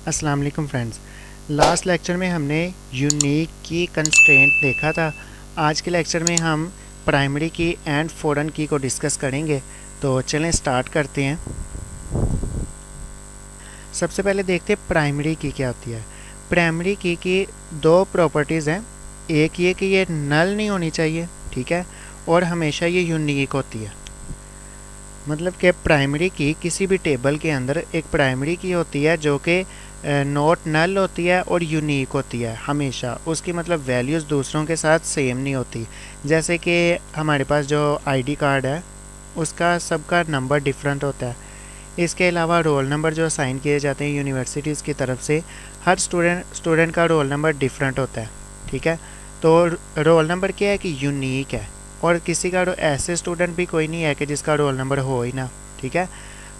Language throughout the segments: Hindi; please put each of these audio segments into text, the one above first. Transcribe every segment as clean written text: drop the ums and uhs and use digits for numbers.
अस्सलाम वालेकुम फ्रेंड्स। लास्ट लेक्चर में हमने यूनिक की कंस्ट्रेंट देखा था। आज के लेक्चर में हम प्राइमरी की एंड फॉरेन की को डिस्कस करेंगे। तो चलें स्टार्ट करते हैं। सबसे पहले देखते हैं प्राइमरी की क्या होती है। प्राइमरी की दो प्रॉपर्टीज़ हैं। एक ये कि ये नल नहीं होनी चाहिए, ठीक है, और हमेशा ये यूनिक होती है। मतलब कि प्राइमरी की किसी भी टेबल के अंदर एक प्राइमरी की होती है जो कि नॉट नल होती है और यूनिक होती है हमेशा। उसकी मतलब वैल्यूज़ दूसरों के साथ सेम नहीं होती। जैसे कि हमारे पास जो आईडी कार्ड है उसका सबका नंबर डिफरेंट होता है। इसके अलावा रोल नंबर जो असाइन किए जाते हैं यूनिवर्सिटीज़ की तरफ से, हर स्टूडेंट का रोल नंबर डिफरेंट होता है, ठीक है। तो रोल नंबर क्या है कि यूनिक है, और किसी का ऐसे स्टूडेंट भी कोई नहीं है कि जिसका रोल नंबर हो ही ना, ठीक है।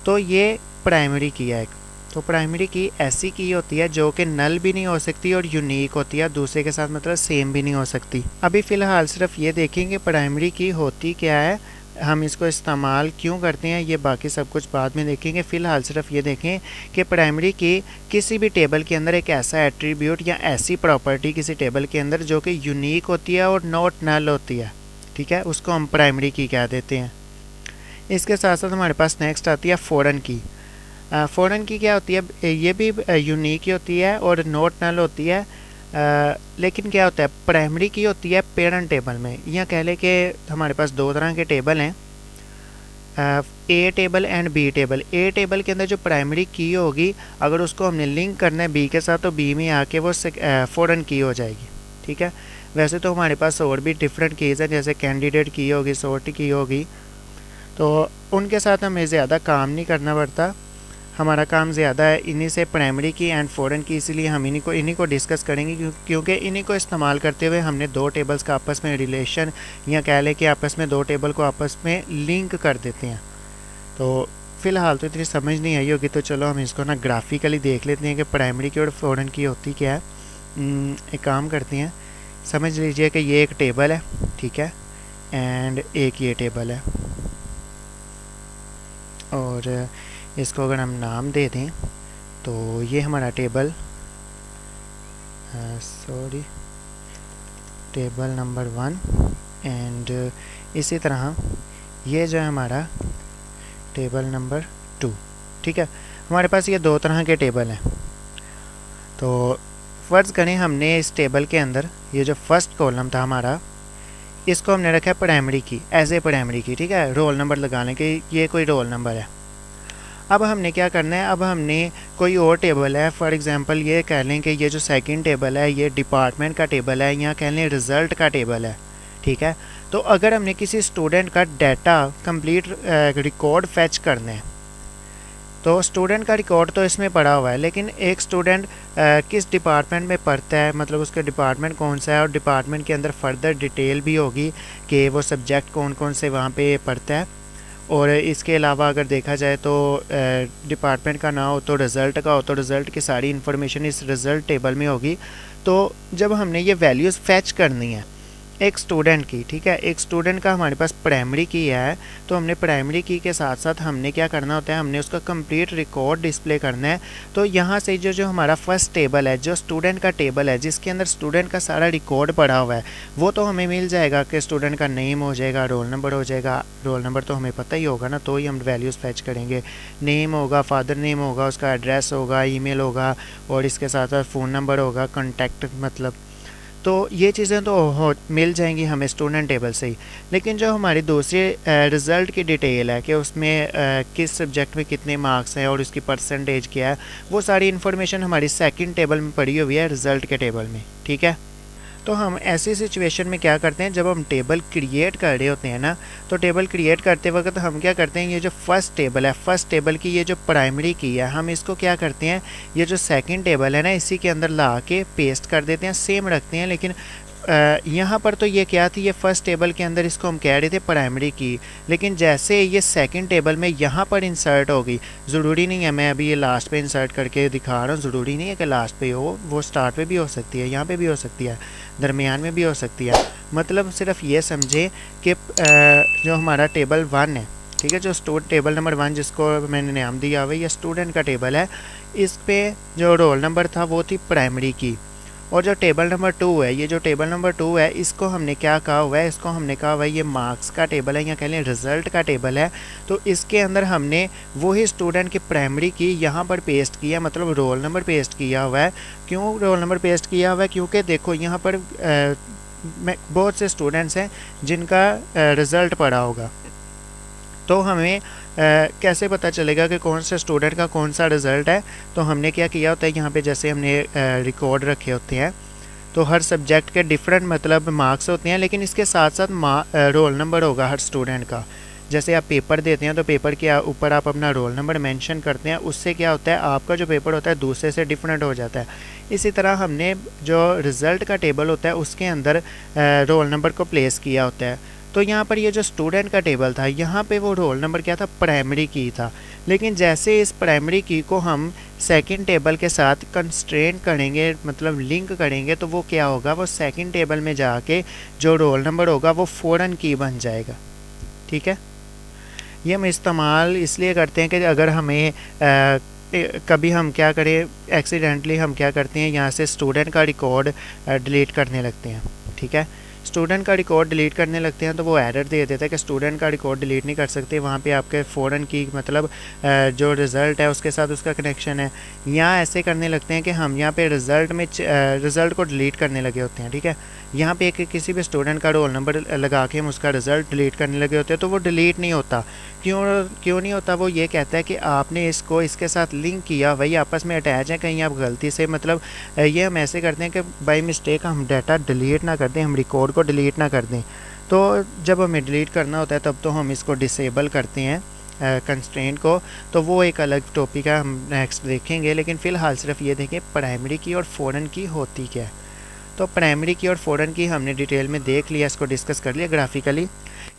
तो ये प्राइमरी की है एक। तो प्राइमरी की ऐसी की होती है जो कि नल भी नहीं हो सकती और यूनिक होती है, दूसरे के साथ मतलब सेम भी नहीं हो सकती। अभी फ़िलहाल सिर्फ ये देखेंगे प्राइमरी की होती क्या है, हम इसको इस्तेमाल क्यों करते हैं, ये बाकी सब कुछ बाद में देखेंगे। फ़िलहाल सिर्फ ये देखें कि प्राइमरी की किसी भी टेबल के अंदर एक ऐसा एट्रीब्यूट या ऐसी प्रॉपर्टी किसी टेबल के अंदर जो कि यूनिक होती है और नॉट नल होती है, ठीक है, उसको हम प्राइमरी की कह देते हैं। इसके साथ साथ हमारे पास नेक्स्ट आती है फॉरेन की। फॉरेन की क्या होती है, ये भी यूनिक ही होती है और नॉट नल होती है। लेकिन क्या होता है, प्राइमरी की होती है पेरेंट टेबल में। या कह लें कि हमारे पास दो तरह के टेबल हैं, A table and B table. A table के अंदर जो प्राइमरी की होगी, अगर उसको हमने लिंक करना है बी के साथ, तो बी में आके वो फॉरेन की हो जाएगी, ठीक है। वैसे तो हमारे पास और भी डिफरेंट कीज़ हैं, जैसे कैंडिडेट की होगी, सॉर्ट की होगी, तो उनके साथ हमें ज़्यादा काम नहीं करना पड़ता। हमारा काम ज़्यादा है इन्हीं से प्राइमरी की एंड फॉरेन की, इसीलिए हम इन्हीं को डिस्कस करेंगे, क्योंकि इन्हीं को इस्तेमाल करते हुए हमने दो टेबल्स का आपस में रिलेशन, या कह लें कि आपस में दो टेबल को आपस में लिंक कर देते हैं। तो फ़िलहाल तो इतनी समझ नहीं आई होगी, तो चलो हम इसको ना ग्राफिकली देख लेते हैं कि प्राइमरी की और फॉरेन की होती क्या है। एक काम करते हैं, समझ लीजिए कि ये एक टेबल है, ठीक है, एंड एक ये टेबल है, और इसको अगर हम नाम दे दें तो ये हमारा टेबल, टेबल नंबर 1, एंड इसी तरह ये जो है हमारा टेबल नंबर 2, ठीक है। हमारे पास ये दो तरह के टेबल हैं। तो फ़र्ज़ करें हमने इस टेबल के अंदर ये जो फर्स्ट कॉलम था हमारा, इसको हमने रखा है प्राइमरी की, एज ए प्राइमरी की, ठीक है, रोल नंबर लगाने के, ये कोई रोल नंबर है। अब हमने क्या करना है, अब हमने कोई और टेबल है, फॉर एग्जांपल ये कह लें कि ये जो सेकंड टेबल है ये डिपार्टमेंट का टेबल है, या कह लें रिज़ल्ट का टेबल है, ठीक है। तो अगर हमने किसी स्टूडेंट का डाटा कंप्लीट रिकॉर्ड फैच करना है, तो स्टूडेंट का रिकॉर्ड तो इसमें पड़ा हुआ है, लेकिन एक स्टूडेंट किस डिपार्टमेंट में पढ़ता है, मतलब उसका डिपार्टमेंट कौन सा है, और डिपार्टमेंट के अंदर फर्दर डिटेल भी होगी कि वो सब्जेक्ट कौन कौन से वहाँ पे पढ़ता है। और इसके अलावा अगर देखा जाए तो डिपार्टमेंट का ना हो तो रिज़ल्ट का हो, तो रिज़ल्ट की सारी इन्फॉर्मेशन इस रिज़ल्ट टेबल में होगी। तो जब हमने ये वैल्यूज़ फैच करनी है एक स्टूडेंट की, ठीक है, एक स्टूडेंट का हमारे पास प्राइमरी की है, तो हमने प्राइमरी की के साथ साथ हमने क्या करना होता है, हमने उसका कंप्लीट रिकॉर्ड डिस्प्ले करना है। तो यहाँ से जो हमारा फर्स्ट टेबल है, जो स्टूडेंट का टेबल है, जिसके अंदर स्टूडेंट का सारा रिकॉर्ड पड़ा हुआ है, वो तो हमें मिल जाएगा कि स्टूडेंट का नेम हो जाएगा, रोल नंबर हो जाएगा। रोल नंबर तो हमें पता ही होगा ना, तो ही हम वैल्यूज़ फैच करेंगे। नेम होगा, फादर नेम होगा, उसका एड्रेस होगा, ईमेल होगा, और इसके साथ साथ फ़ोन नंबर होगा, कॉन्टैक्ट मतलब। तो ये चीज़ें तो मिल जाएंगी हमें स्टूडेंट टेबल से ही। लेकिन जो हमारी दूसरी रिज़ल्ट की डिटेल है कि उसमें किस सब्जेक्ट में कितने मार्क्स हैं और उसकी परसेंटेज क्या है, वो सारी इन्फॉर्मेशन हमारी सेकंड टेबल में पड़ी हुई है, रिज़ल्ट के टेबल में, ठीक है। तो हम ऐसी सिचुएशन में क्या करते हैं, जब हम टेबल क्रिएट कर रहे होते हैं ना, तो टेबल क्रिएट करते वक्त हम क्या करते हैं, ये जो फर्स्ट टेबल है, फर्स्ट टेबल की ये जो प्राइमरी की है, हम इसको क्या करते हैं, ये जो सेकंड टेबल है ना, इसी के अंदर ला के पेस्ट कर देते हैं, सेम रखते हैं। लेकिन यहाँ पर तो ये क्या थी, ये फर्स्ट टेबल के अंदर इसको हम कह रहे थे प्राइमरी की, लेकिन जैसे ये सेकंड टेबल में यहाँ पर इंसर्ट हो गई, ज़रूरी नहीं है मैं अभी ये लास्ट पे इंसर्ट करके दिखा रहा हूँ, ज़रूरी नहीं है कि लास्ट पे हो, वो स्टार्ट पे भी हो सकती है, यहाँ पे भी हो सकती है, दरमियान में भी हो सकती है। मतलब सिर्फ ये समझे कि जो हमारा टेबल 1 है, ठीक है। जो टेबल नंबर 1 जिसको मैंने नाम दिया हुआ है ये स्टूडेंट का टेबल है, इस पे जो रोल नंबर था वो थी प्राइमरी की। और जो टेबल नंबर 2 है, ये जो टेबल नंबर 2 है इसको हमने क्या कहा हुआ है, इसको हमने कहा हुआ है ये मार्क्स का टेबल है या कह लें रिज़ल्ट का टेबल है। तो इसके अंदर हमने वही स्टूडेंट की प्राइमरी की यहाँ पर पेस्ट किया, मतलब रोल नंबर पेस्ट किया हुआ है। क्यों रोल नंबर पेस्ट किया हुआ है, क्योंकि देखो यहाँ पर बहुत से स्टूडेंट्स हैं जिनका रिज़ल्ट पड़ा होगा, तो हमें कैसे पता चलेगा कि कौन से स्टूडेंट का कौन सा रिज़ल्ट है। तो हमने क्या किया होता है, यहाँ पे जैसे हमने रिकॉर्ड रखे होते हैं, तो हर सब्जेक्ट के डिफरेंट मतलब मार्क्स होते हैं, लेकिन इसके साथ साथ रोल नंबर होगा हर स्टूडेंट का। जैसे आप पेपर देते हैं तो पेपर के ऊपर आप अपना रोल नंबर मेंशन करते हैं, उससे क्या होता है आपका जो पेपर होता है दूसरे से डिफरेंट हो जाता है। इसी तरह हमने जो रिज़ल्ट का टेबल होता है उसके अंदर रोल नंबर को प्लेस किया होता है। तो यहाँ पर ये जो स्टूडेंट का टेबल था, यहाँ पे वो रोल नंबर क्या था, प्राइमरी की था। लेकिन जैसे इस प्राइमरी की को हम सेकंड टेबल के साथ कंस्ट्रेंट करेंगे, मतलब लिंक करेंगे, तो वो क्या होगा, वो सेकंड टेबल में जाके जो रोल नंबर होगा वो फ़ौरन की बन जाएगा। ठीक है, ये हम इस्तेमाल इसलिए करते हैं कि अगर हमें कभी हम क्या करें, एक्सीडेंटली हम क्या करते हैं, यहाँ से स्टूडेंट का रिकॉर्ड डिलीट करने लगते हैं। ठीक है, स्टूडेंट का रिकॉर्ड डिलीट करने लगते हैं तो वो एरर दे देता है कि स्टूडेंट का रिकॉर्ड डिलीट नहीं कर सकते, वहाँ पे आपके फ़ौरन की मतलब जो रिज़ल्ट है उसके साथ उसका कनेक्शन है। यहाँ ऐसे करने लगते हैं कि हम यहाँ पे रिज़ल्ट को डिलीट करने लगे होते हैं। ठीक है, यहाँ पे किसी भी स्टूडेंट का रोल नंबर लगा के हम उसका रिज़ल्ट डिलीट करने लगे होते हैं, तो वो डिलीट नहीं होता। क्यों नहीं होता, वो ये कहता है कि आपने इसको इसके साथ लिंक किया, वही आपस में अटैच है, कहीं आप गलती से मतलब ये हम ऐसे करते हैं कि बाय मिस्टेक हम डाटा डिलीट ना कर दें, हम रिकॉर्ड को डिलीट ना कर दें। तो जब हमें डिलीट करना होता है तब तो हम इसको डिसेबल करते हैं कंस्ट्रेंट को, तो वो एक अलग टॉपिक है, हम नेक्स्ट देखेंगे। लेकिन फ़िलहाल सिर्फ ये देखें प्राइमरी की और फ़ौरन की होती क्या है। तो प्राइमरी की और फ़ौरन की हमने डिटेल में देख लिया, इसको डिस्कस कर लिया ग्राफिकली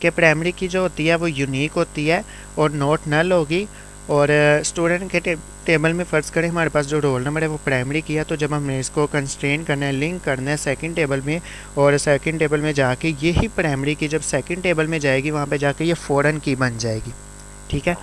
कि प्राइमरी की जो होती है वो यूनिक होती है और नॉट नल होगी। और स्टूडेंट के टेबल में फ़र्ज़ करें हमारे पास जो रोल नंबर है वो प्राइमरी की है, तो जब हमने इसको कंस्ट्रेन करना है, लिंक करना है सेकंड टेबल में, और सेकंड टेबल में जाके यही प्राइमरी की जब सेकंड टेबल में जाएगी वहाँ पे जाके ये फ़ौरन की बन जाएगी। ठीक है,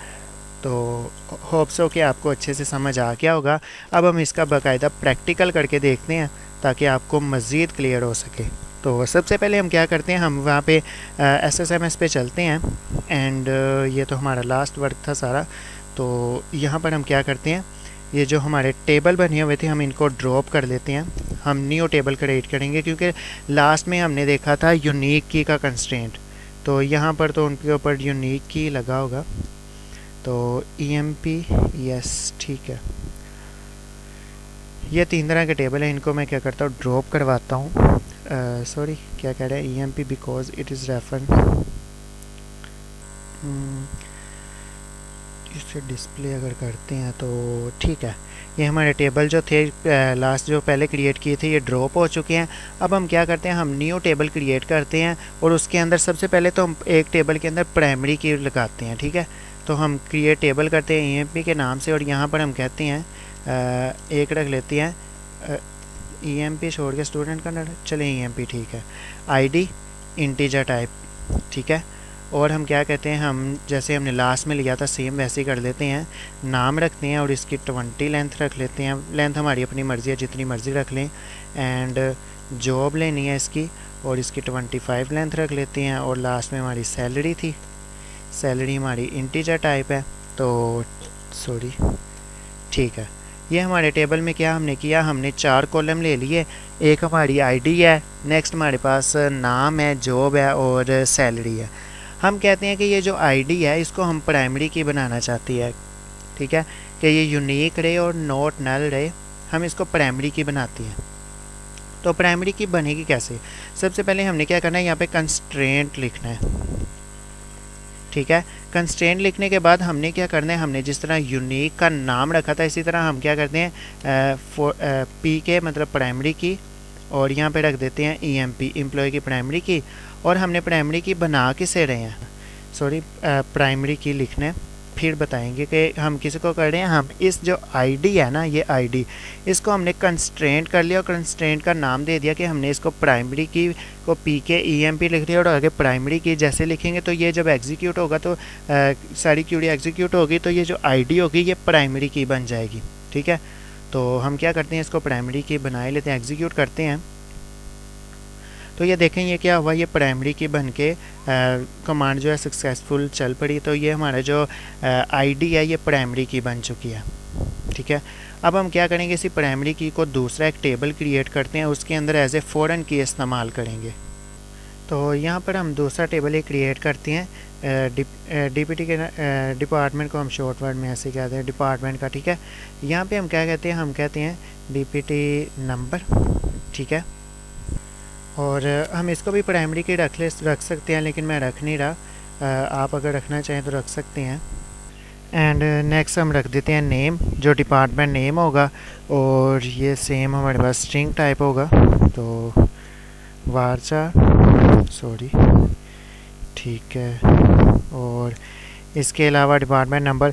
तो होप्स हो कि आपको अच्छे से समझ आ गया होगा। अब हम इसका बाकायदा प्रैक्टिकल करके देखते हैं ताकि आपको मज़ीद क्लियर हो सके। तो सबसे पहले हम क्या करते हैं, हम वहाँ पे SSMS पे चलते हैं एंड ये तो हमारा लास्ट वर्क था सारा। तो यहाँ पर हम क्या करते हैं, ये जो हमारे टेबल बने हुए थे हम इनको ड्रॉप कर लेते हैं, हम न्यू टेबल क्रिएट करेंगे, क्योंकि लास्ट में हमने देखा था यूनिक की का कंस्ट्रेंट, तो यहाँ पर तो उनके ऊपर यूनिक की लगा होगा। तो EMP यस, ठीक है, ये 3 तरह के टेबल हैं, इनको मैं क्या करता हूँ ड्रॉप करवाता हूँ। सॉरी क्या कह रहा है, EMP because it is refer, इसे डिस्प्ले अगर करते हैं तो ठीक है। ये हमारे टेबल जो थे लास्ट जो पहले क्रिएट किए थे ये ड्रॉप हो चुके हैं। अब हम क्या करते हैं, हम न्यू टेबल क्रिएट करते हैं और उसके अंदर सबसे पहले तो हम एक टेबल के अंदर प्राइमरी की लगाते हैं। ठीक है, तो हम क्रिएट टेबल करते हैं EMP के नाम से और यहाँ पर हम कहते हैं एक रख लेते हैं EMP छोड़ के स्टूडेंट का चले EMP, ठीक है, ID इंटीजर टाइप। ठीक है, और हम क्या कहते हैं, हम जैसे हमने लास्ट में लिया था सेम वैसे ही कर लेते हैं, नाम रखते हैं और इसकी 20 लेंथ रख लेते हैं। लेंथ हमारी अपनी मर्ज़ी है, जितनी मर्ज़ी रख लें। एंड जॉब लेनी है इसकी और इसकी 25 लेंथ रख लेते हैं। और लास्ट में हमारी सैलरी थी, सैलरी हमारी इंटीजर टाइप है, तो सॉरी, ठीक है। ये हमारे टेबल में क्या हमने किया, हमने 4 कॉलम ले लिए, एक हमारी ID है, नेक्स्ट हमारे पास नाम है, जॉब है और सैलरी है। हम कहते हैं कि ये जो ID है इसको हम प्राइमरी की बनाना चाहती है। ठीक है, कि ये यूनिक रहे और नॉट नल रहे, हम इसको प्राइमरी की बनाती हैं। तो प्राइमरी की बनेगी कैसे, सबसे पहले हमने क्या करना है, यहाँ पे कंस्ट्रेंट लिखना है। ठीक है, कंस्ट्रेंट लिखने के बाद हमने क्या करना है, हमने जिस तरह यूनिक का नाम रखा था इसी तरह हम क्या करते हैं PK मतलब प्राइमरी की, और यहाँ पे रख देते हैं EMP एम्प्लॉय की प्राइमरी की। और हमने प्राइमरी की बना किसे रहे हैं, सॉरी प्राइमरी की लिखने फिर बताएंगे कि हम किसी को कर रहे हैं। हम इस जो आईडी है ना, ये आईडी, इसको हमने कंस्ट्रेंट कर लिया और कंस्ट्रेंट का नाम दे दिया कि हमने इसको प्राइमरी की को पीके ईएमपी लिख दिया और आगे प्राइमरी की जैसे लिखेंगे तो ये जब एग्जीक्यूट होगा तो सारी क्यूरी एग्जीक्यूट होगी तो ये जो आईडी होगी ये प्राइमरी की बन जाएगी। ठीक है, तो हम क्या करते हैं, इसको प्राइमरी की बना लेते हैं, एग्जीक्यूट करते हैं। तो ये देखें ये क्या हुआ, ये प्राइमरी की बन के कमांड जो है सक्सेसफुल चल पड़ी। तो ये हमारा जो आईडी है ये प्राइमरी की बन चुकी है। ठीक है, अब हम क्या करेंगे, इसी प्राइमरी की को दूसरा एक टेबल क्रिएट करते हैं, उसके अंदर एज ए फॉरेन की इस्तेमाल करेंगे। तो यहाँ पर हम दूसरा टेबल एक क्रिएट करते हैं, डीपीटी के डिपार्टमेंट को हम शॉर्ट वर्ड में ऐसे कहते हैं डिपार्टमेंट का। ठीक है, यहाँ पे हम क्या कहते हैं, हम कहते हैं डीपीटी नंबर। ठीक है, और हम इसको भी प्राइमरी की रख सकते हैं, लेकिन मैं रख नहीं रहा, आप अगर रखना चाहें तो रख सकते हैं। एंड नेक्स्ट हम रख देते हैं नेम, जो डिपार्टमेंट नेम होगा, और ये सेम हमारे पास स्ट्रिंग टाइप होगा, तो varchar, सॉरी। ठीक है, और इसके अलावा डिपार्टमेंट नंबर,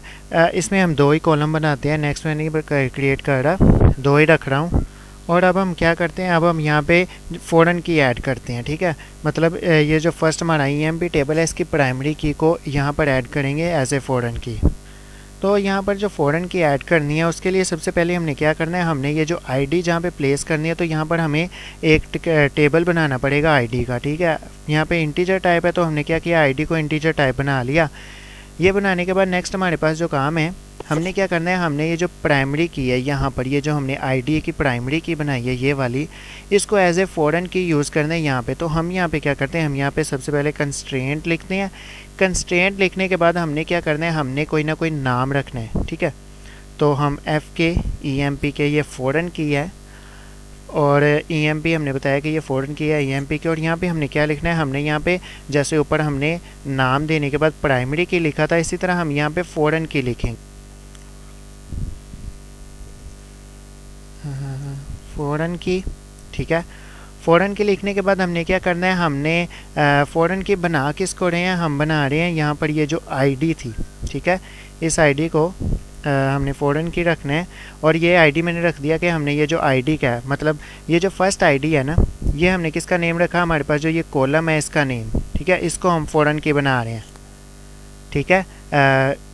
इसमें हम 2 ही कॉलम बनाते हैं, नेक्स्ट में नहीं क्रिएट कर रहा, 2 ही रख रहा हूँ। और अब हम क्या करते हैं, अब हम यहाँ पे फॉरेन की ऐड करते हैं। ठीक है, मतलब ये जो फर्स्ट हमारा ईएमपी टेबल है इसकी प्राइमरी की को यहाँ पर ऐड करेंगे एज ए फॉरेन की। तो यहाँ पर जो फॉरेन की ऐड करनी है उसके लिए सबसे पहले हमने क्या करना है, हमने ये जो आईडी जहाँ पे प्लेस करनी है तो यहाँ पर हमें एक टेबल बनाना पड़ेगा आईडी का। ठीक है, यहाँ पे इंटीजर टाइप है तो हमने क्या किया, आईडी को इंटीजर टाइप बना लिया। ये बनाने के बाद नेक्स्ट हमारे पास जो काम है, हमने क्या करना है, हमने ये जो प्राइमरी की है यहाँ पर, ये जो हमने आईडी की प्राइमरी की बनाई है ये वाली, इसको एज ए फॉरेन की यूज़ करना है यहाँ पे। तो हम यहाँ पे क्या करते हैं, हम यहाँ पे सबसे पहले कंस्ट्रेंट लिखते हैं। कंस्ट्रेंट लिखने के बाद हमने क्या करना है, हमने कोई ना कोई नाम रखना है। ठीक है, तो हम FK ये फॉरेन की है, और EMP हमने बताया कि ये फॉरेन की है EMP की। और यहाँ पे हमने क्या लिखना है, हमने यहाँ पे जैसे ऊपर हमने नाम देने के बाद प्राइमरी की लिखा था, इसी तरह हम यहाँ पे फॉरेन की लिखेंगे, फॉरेन की। ठीक है, फ़ॉरेन की लिखने के बाद हमने क्या करना है, हमने फ़ॉरेन की बना किसको रहे हैं, हम बना रहे हैं यहाँ पर ये जो आईडी थी। ठीक है, इस आईडी को हमने फ़ॉरेन की रखना है, और ये आईडी मैंने रख दिया कि हमने ये जो आईडी का है, मतलब ये जो फर्स्ट आईडी है ना, ये हमने किसका नेम रखा, हमारे पास जो ये कॉलम है इसका नेम। ठीक है, इसको हम फ़ॉरेन की बना रहे हैं। ठीक है,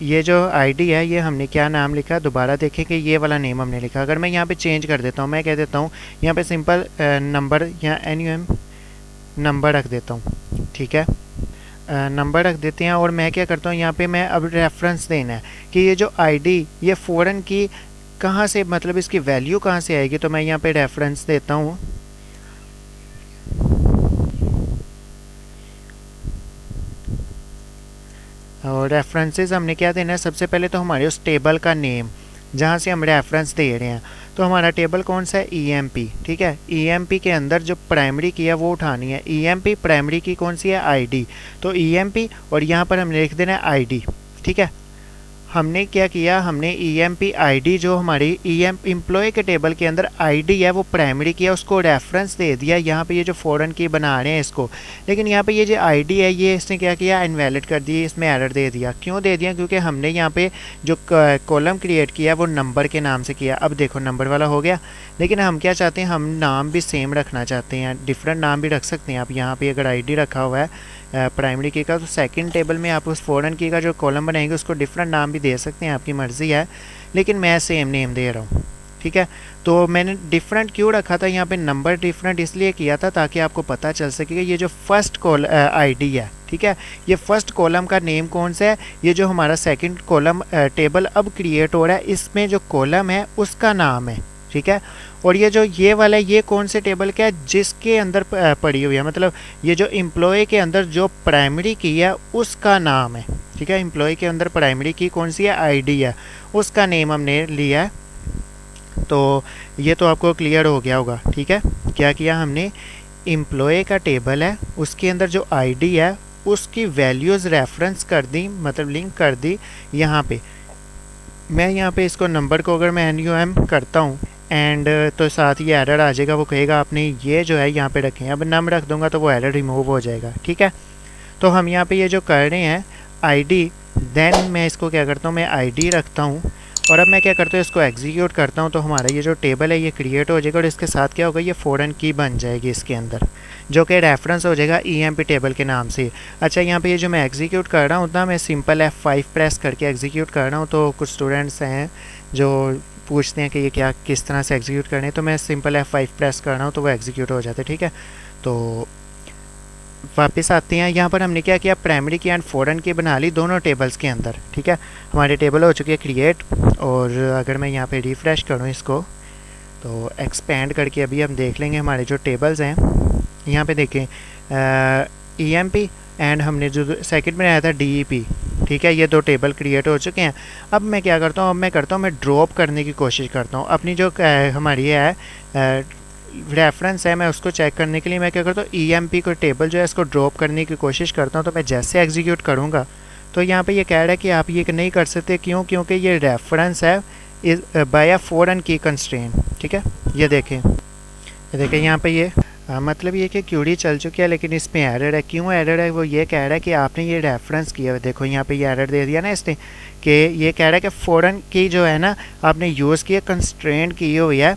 ये जो आईडी है ये हमने क्या नाम लिखा, दोबारा देखें कि ये वाला नेम हमने लिखा। अगर मैं यहाँ पे चेंज कर देता हूँ, मैं कह देता हूँ यहाँ पे सिंपल नंबर या NUM नंबर रख देता हूँ। ठीक है, नंबर रख देते हैं, और मैं क्या करता हूँ यहाँ पे मैं अब रेफरेंस देना है कि ये जो आईडी ये फ़ॉरेन की कहाँ से, मतलब इसकी वैल्यू कहाँ से आएगी। तो मैं यहाँ पे रेफरेंस देता हूँ, और रेफरेंसेस हमने क्या देना है, सबसे पहले तो हमारे उस टेबल का नेम जहाँ से हम रेफरेंस दे रहे हैं। तो हमारा टेबल कौन सा है, EMP। ठीक है, EMP के अंदर जो प्राइमरी की है वो उठानी है। EMP प्राइमरी की कौन सी है, ID। तो EMP और यहाँ पर हमने लिख देना है ID। ठीक है, हमने क्या किया, हमने EMP ID जो हमारी एम्प्लॉय के टेबल के अंदर ID है वो प्राइमरी की है, उसको रेफरेंस दे दिया। यहाँ पे ये जो फॉरेन की बना रहे हैं इसको, लेकिन यहाँ पे ये जो ID है ये इसने क्या किया, इनवैलिड कर दी, इसमें एरर दे दिया। क्यों दे दिया, क्योंकि हमने यहाँ पे जो कॉलम क्रिएट किया वो नंबर के नाम से किया। अब देखो नंबर वाला हो गया, लेकिन हम क्या चाहते हैं, हम नाम भी सेम रखना चाहते हैं, डिफरेंट नाम भी रख सकते हैं आप। यहाँ पे अगर ID रखा हुआ है प्राइमरी की का, तो सेकंड टेबल में आप उस फॉरेन की का जो कॉलम बनाएंगे उसको डिफरेंट नाम भी दे सकते हैं, आपकी मर्ज़ी है, लेकिन मैं सेम नेम दे रहा हूँ। ठीक है, तो मैंने डिफरेंट क्यों रखा था, यहाँ पे नंबर डिफरेंट इसलिए किया था ताकि आपको पता चल सके कि ये जो फर्स्ट ID है, ठीक है, ये फर्स्ट कॉलम का नेम कौन सा है। ये जो हमारा सेकंड कॉलम टेबल अब क्रिएट हो रहा है, इसमें जो कॉलम है उसका नाम है। ठीक है, और ये जो ये वाला ये कौन से टेबल का है, जिसके अंदर पड़ी हुई है, मतलब ये जो एम्प्लॉय के अंदर जो प्राइमरी की है उसका नाम है। ठीक है, एम्प्लॉय के अंदर प्राइमरी की कौन सी है, ID है, उसका नेम हमने लिया है। तो ये तो आपको क्लियर हो गया होगा। ठीक है, क्या किया हमने, एम्प्लॉय का टेबल है उसके अंदर जो ID है उसकी वैल्यूज़ रेफरेंस कर दी, मतलब लिंक कर दी। यहाँ पे मैं यहाँ पे इसको नंबर को अगर मैं NUM करता हूँ एंड तो साथ ये एरर आ जाएगा, वो कहेगा आपने ये जो है यहाँ पे रखें। अब नम रख दूंगा तो वो एरर रिमूव हो जाएगा। ठीक है, तो हम यहाँ पे ये जो कर रहे हैं ID देन मैं इसको क्या करता हूँ, मैं आईडी रखता हूँ और अब मैं क्या करता हूँ, इसको एग्जीक्यूट करता हूँ तो हमारा ये जो टेबल है ये क्रिएट हो जाएगा और इसके साथ क्या होगा, ये फॉरेन की बन जाएगी इसके अंदर, जो कि रेफरेंस हो जाएगा EMP टेबल के नाम से। अच्छा, यहाँ पे ये जो मैं एग्जीक्यूट कर रहा हूँ ना, मैं सिंपल F5 प्रेस करके एग्जीक्यूट कर रहा हूँ। तो कुछ स्टूडेंट्स हैं जो पूछते हैं कि ये क्या किस तरह से एग्जीक्यूट करने, तो मैं सिंपल F5 प्रेस कर रहा हूँ तो वो एग्जीक्यूट हो जाते हैं। ठीक है, तो वापस आते हैं। यहाँ पर हमने क्या किया, प्राइमरी की एंड फॉरेन की बना ली दोनों टेबल्स के अंदर। ठीक है, हमारे टेबल हो चुके हैं क्रिएट। और अगर मैं यहाँ पे रिफ़्रेश करूँ इसको तो एक्सपेंड करके अभी हम देख लेंगे हमारे जो टेबल्स हैं। यहाँ पे देखें EMP एंड हमने जो सेकंड में आया था DEP। ठीक है, ये दो टेबल क्रिएट हो चुके हैं। अब मैं क्या करता हूँ, अब मैं करता हूँ, मैं ड्रॉप करने की कोशिश करता हूँ अपनी जो हमारी है रेफरेंस है, मैं उसको चेक करने के लिए मैं क्या करता हूँ, EMP को टेबल जो है इसको ड्रॉप करने की कोशिश करता हूँ। तो मैं जैसे एग्जीक्यूट करूँगा तो यहाँ पे ये कह रहा है कि आप ये नहीं कर सकते, क्यों, क्योंकि ये रेफरेंस है इज बाय अ फॉरेन की कंस्ट्रेंट। ठीक है, ये देखें यहाँ पे ये मतलब ये कि क्यूरी चल चुकी है लेकिन इसमें एरर है। क्यों एरर है, वो ये कह रहा है कि आपने ये रेफरेंस किया है। देखो यहाँ पे ये एरर दे दिया ना इसने, कि ये कह रहा है कि फॉरेन की जो है ना आपने यूज़ किया, कंस्ट्रेंट की हुई है,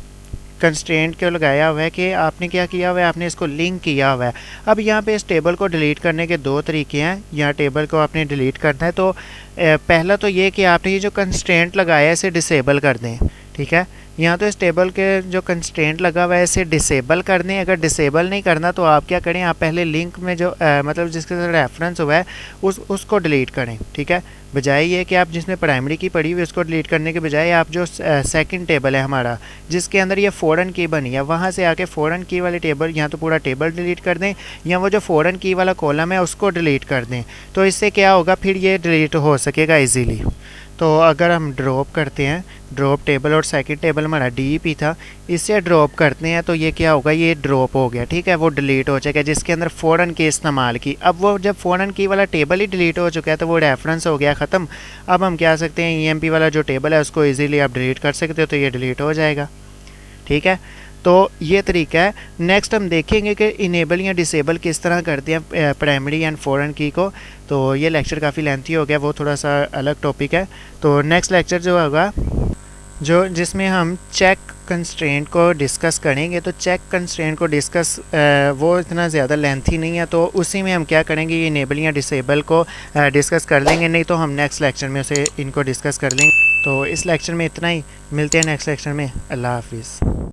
कंस्ट्रेंट को लगाया हुआ है कि आपने क्या किया हुआ है, आपने इसको लिंक किया हुआ है। अब यहाँ पे इस टेबल को डिलीट करने के दो तरीके हैं। यहाँ टेबल को आपने डिलीट करना है तो पहला तो ये कि आपने ये जो कंस्ट्रेंट लगाया है इसे डिसेबल कर दें। ठीक है, यहाँ तो इस टेबल के जो कंस्ट्रेंट लगा हुआ है इसे डिसेबल कर दें। अगर डिसेबल नहीं करना तो आप क्या करें, आप पहले लिंक में जो मतलब जिसके साथ रेफरेंस हुआ है उसको डिलीट करें। ठीक है, बजाय ये कि आप जिसमें प्राइमरी की पड़ी हुई उसको डिलीट करने के बजाय आप जो सेकंड टेबल है हमारा जिसके अंदर ये फॉरेन की बनी है, वहाँ से आके फॉरेन की वाले टेबल, यहाँ तो पूरा टेबल डिलीट कर दें, या वो जो फॉरेन की वाला कॉलम है उसको डिलीट कर दें। तो इससे क्या होगा, फिर ये डिलीट हो सकेगा इजीली। तो अगर हम ड्रॉप करते हैं, ड्रॉप टेबल और सेकंड टेबल हमारा DEP था, इससे ड्रॉप करते हैं तो ये क्या होगा, ये ड्रॉप हो गया। ठीक है, वो डिलीट हो जाएगा जिसके अंदर फॉरेन की इस्तेमाल की। अब वो जब फॉरेन की वाला टेबल ही डिलीट हो चुका है तो वो रेफरेंस हो गया ख़त्म। अब हम क्या सकते हैं, EMP वाला जो टेबल है उसको इजीली आप डिलीट कर सकते हो, तो ये डिलीट हो जाएगा। ठीक है, तो ये तरीका है। नेक्स्ट हम देखेंगे कि इनेबल या डिसेबल किस तरह करते हैं प्राइमरी एंड फॉरेन की को। तो ये लेक्चर काफ़ी लेंथी हो गया, वो थोड़ा सा अलग टॉपिक है। तो नेक्स्ट लेक्चर जो होगा जिसमें हम चेक कंस्ट्रेंट को डिस्कस करेंगे, तो चेक कंस्ट्रेंट को डिस्कस वो इतना ज़्यादा लेंथी नहीं है, तो उसी में हम क्या करेंगे, ये इनेबल या डिसेबल को डिस्कस कर लेंगे। नहीं तो हम नेक्स्ट लेक्चर में उसे इनको डिस्कस कर लेंगे। तो इस लेक्चर में इतना ही, मिलते हैं नेक्स्ट लेक्चर में। अल्लाह हाफिज़।